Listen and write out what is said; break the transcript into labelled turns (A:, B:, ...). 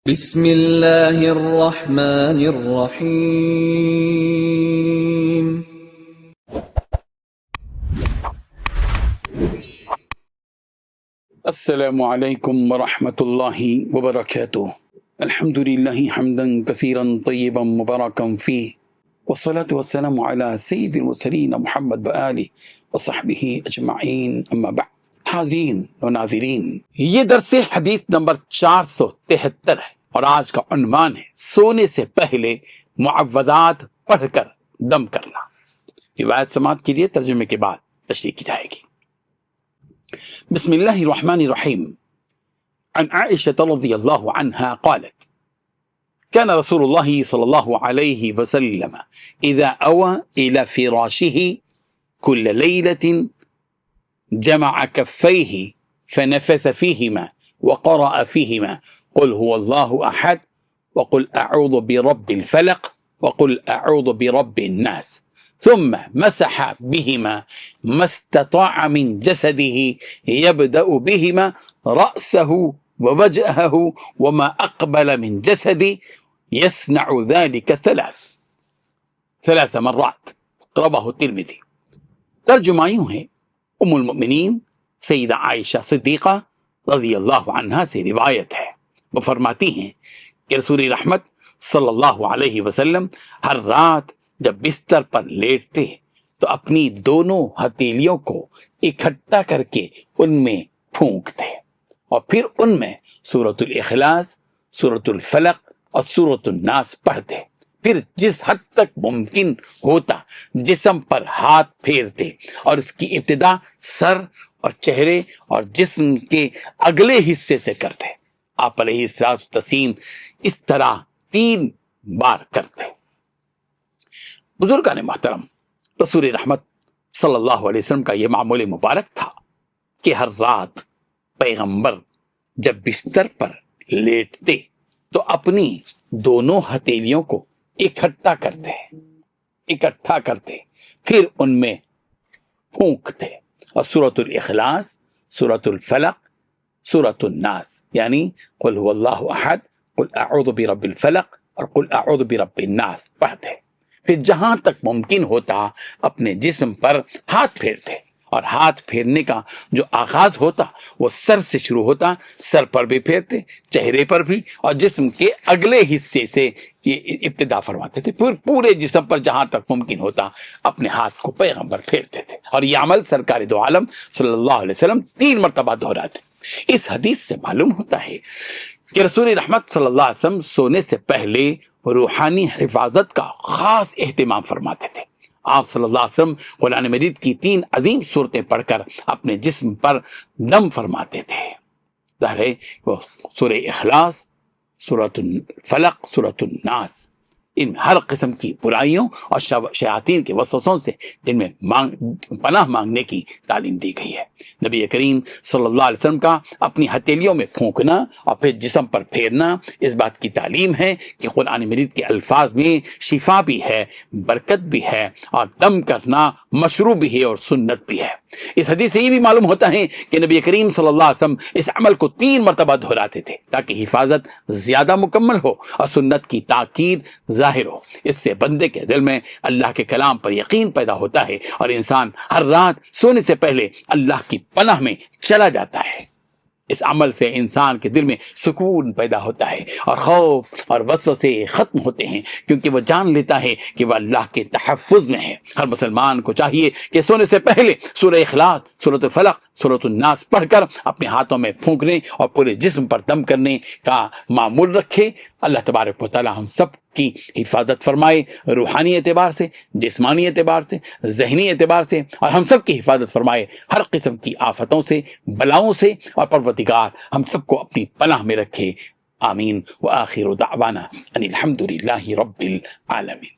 A: بسم اللہ الرحمن الرحیم۔
B: السلام علیکم ورحمۃ اللہ وبرکاتہ۔ الحمد للہ حمدا کثیرا طیبا مبارکا فیہ، والصلاة والسلام علی سید المرسلین محمد وآلہ وصحبہ اجمعین، اما بعد۔ حاضرین و ناظرین، یہ درس حدیث نمبر 473 ہے اور آج کا عنوان ہے سونے سے پہلے معوذات پڑھ کر دم کرنا۔ روایت سماعت کیجیے، ترجمے کے بعد تشریح کی جائے گی۔ بسم اللہ الرحمن الرحیم۔ عن عائشة رضی اللہ عنہا قالت كان رسول الله صلى الله عليه وسلم إذا أوى إلى فراشه كل ليلة جمع كفيه فنفث فيهما وقرأ فيهما قل هو الله أحد وقل أعوذ برب الفلق وقل أعوذ برب الناس ثم مسح بهما ما استطاع من جسده يبدأ بهما رأسه ووجهه وما أقبل من جسده يصنع ذلك ثلاث مرات، رواه الترمذی۔ ترجمہ یوں ہے، ام المؤمنین سیدہ عائشہ صدیقہ رضی اللہ عنہا سے روایت ہے، وہ فرماتی ہیں کہ رسول رحمت صلی اللہ علیہ وسلم ہر رات جب بستر پر لیٹتے تو اپنی دونوں ہتھیلیوں کو اکٹھا کر کے ان میں پھونکتے اور پھر ان میں سورۃ الاخلاص، سورۃ الفلق اور سورۃ الناس پڑھتے، پھر جس حد تک ممکن ہوتا جسم پر ہاتھ پھیرتے اور اس کی ابتدا سر اور چہرے اور جسم کے اگلے حصے سے کرتے۔ آپ علیہ السلام اس طرح 3 بار کرتے۔ بزرگان محترم، رسول رحمت صلی اللہ علیہ وسلم کا یہ معمول مبارک تھا کہ ہر رات پیغمبر جب بستر پر لیٹتے تو اپنی دونوں ہتھیلیوں کو اکٹھا کرتے پھر ان میں پھونکتے اور سورۃ الاخلاص، سورۃ الفلق، سورۃ الناس یعنی قل هو اللہ احد، قل اعوذ برب الفلق اور قل اعوذ برب الناس پڑھتے، پھر جہاں تک ممکن ہوتا اپنے جسم پر ہاتھ پھیرتے، اور ہاتھ پھیرنے کا جو آغاز ہوتا وہ سر سے شروع ہوتا، سر پر بھی پھیرتے، چہرے پر بھی، اور جسم کے اگلے حصے سے یہ ابتدا فرماتے تھے، پھر پورے جسم پر جہاں تک ممکن ہوتا اپنے ہاتھ کو پیغمبر پھیرتے تھے، اور یہ عمل سرکار دو عالم صلی اللہ علیہ وسلم 3 مرتبہ دہراتے۔ اس حدیث سے معلوم ہوتا ہے کہ رسول رحمت صلی اللہ علیہ وسلم سونے سے پہلے روحانی حفاظت کا خاص اہتمام فرماتے تھے۔ آپ صلی اللہ علیہ وسلم قرآن مجید کی 3 عظیم صورتیں پڑھ کر اپنے جسم پر دم فرماتے تھے۔ ظاہر ہے وہ سورہ اخلاص، سورۃ الفلق، سورۃ الناس، ان ہر قسم کی برائیوں اور شیاطین کے وسوسوں سے جن میں پناہ مانگنے کی تعلیم دی گئی ہے۔ نبی کریم صلی اللہ علیہ وسلم کا اپنی ہتھیلیوں میں پھونکنا اور پھر جسم پر پھیرنا اس بات کی تعلیم ہے کہ قرآن مجید کے الفاظ میں شفا بھی ہے، برکت بھی ہے، اور دم کرنا مشروع بھی ہے اور سنت بھی ہے۔ اس حدیث سے یہ بھی معلوم ہوتا ہے کہ نبی کریم صلی اللہ علیہ وسلم اس عمل کو 3 مرتبہ دہراتے تھے تاکہ حفاظت زیادہ مکمل ہو اور سنت کی تاکید ظاہر ہو۔ اس سے بندے کے دل میں اللہ کے کلام پر یقین پیدا ہوتا ہے اور انسان ہر رات سونے سے پہلے اللہ کی پناہ میں چلا جاتا ہے۔ اس عمل سے انسان کے دل میں سکون پیدا ہوتا ہے اور خوف اور وسوسے ختم ہوتے ہیں، کیونکہ وہ جان لیتا ہے کہ وہ اللہ کے تحفظ میں ہے۔ ہر مسلمان کو چاہیے کہ سونے سے پہلے سورہ اخلاص، سورۃ الفلق، سورۃ الناس پڑھ کر اپنے ہاتھوں میں پھونکنے اور پورے جسم پر دم کرنے کا معمول رکھے۔ اللہ تبارک و تعالی ہم سب کی حفاظت فرمائے، روحانی اعتبار سے، جسمانی اعتبار سے، ذہنی اعتبار سے، اور ہم سب کی حفاظت فرمائے ہر قسم کی آفتوں سے، بلاؤں سے، اور پروردگار ہم سب کو اپنی پناہ میں رکھے۔ آمین۔ وآخر دعوانا ان الحمد للہ رب العالمین۔